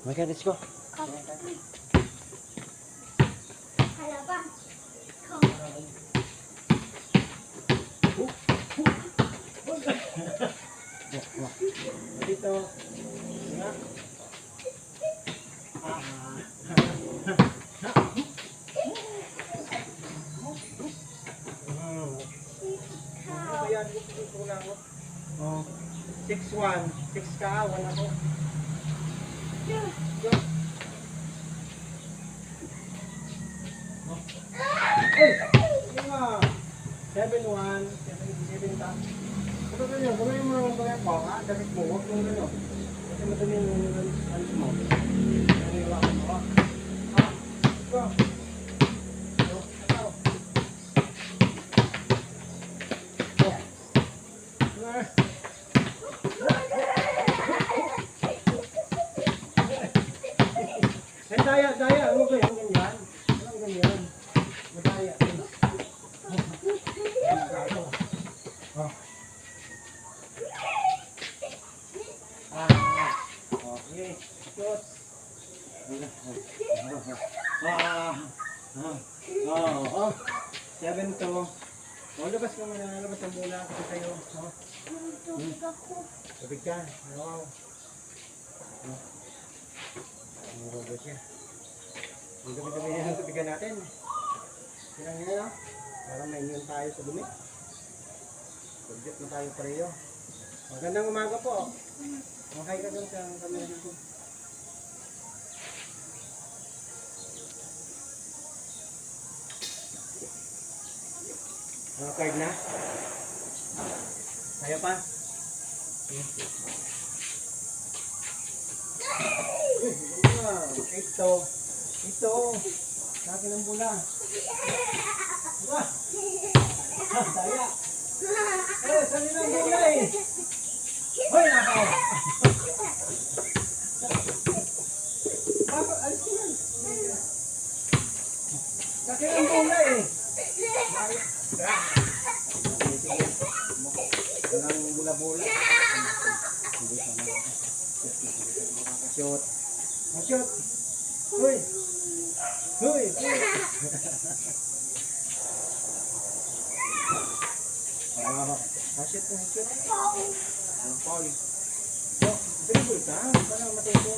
Okay, let's go. Halaban. Dito. Nga. Ayan, ito lang ako. Oh. 6-1. 6 ka, 1 ako. Go. Ay! Sige nga. 7-1. 7 ta. Ito ka nyo, gawin mo naman kaya pa, ha? Damit mo, huwag mong gano'n. Kasi madali yung alis mo. Ano yung lakad mo, ha? Ha? Go. Go. Go. Go. Eh, daya. Ano ba yung ganyan? Anong ganyan? Madaya. Oh. Okay. Shoot. Oh. 7 to. O, labas ka muna. Labas ang bola. Kasi sa'yo. Tubig ka. Wow. Ang robo siya. Ang dumi-dumi yung tubigan natin. Silang nila, no? Parang na-immune tayo sa dumi. Subject na tayo pareho. Magandang umaga po. Okay ka dun sa camera dito. Card na? Kaya pa? Ito. Sa akin ang bula. Diba? Daya. Saan nila ang bula eh? Hoy, nakaw! Papa, alis ko yan. Sa akin ang bula eh. Walang bula-bula. Hindi ka makakashoot. Shoot! Hoy! Hoy! Shoot na, shoot. Ang foul. So, dribble ka. Parang matay ko.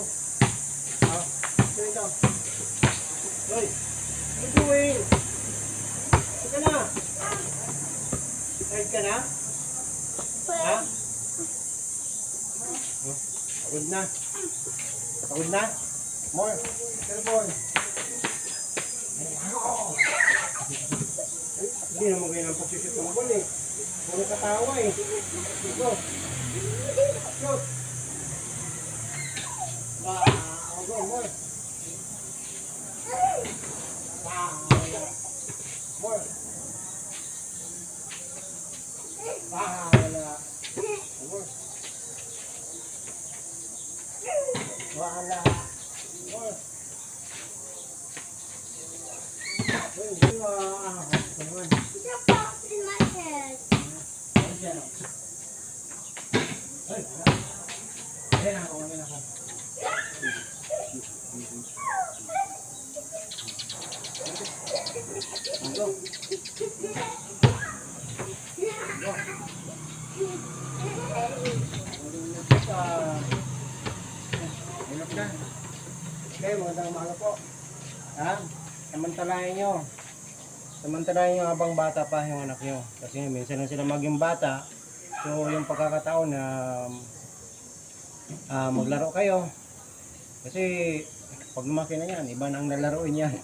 Shoot ito. Hoy! What are you doing? Ika na! Side ka na? Ha? Pagod na. Pagod na? More. Carbon. Hindi naman kayo ng pagsushoot ng ball eh. Puro katawa eh. Go. Shoot. Go, more. More. Wala. More. Wala. More. There's a box in my head. Okay, magandang umaga po. Ha? Samantalahin nyo. Samantalahin nyo habang bata pa yung anak nyo. Kasi minsan lang sila maging bata. So yung pagkakataon na maglaro kayo. Kasi pag lumaki na yan, iba na ang lalaroin yan.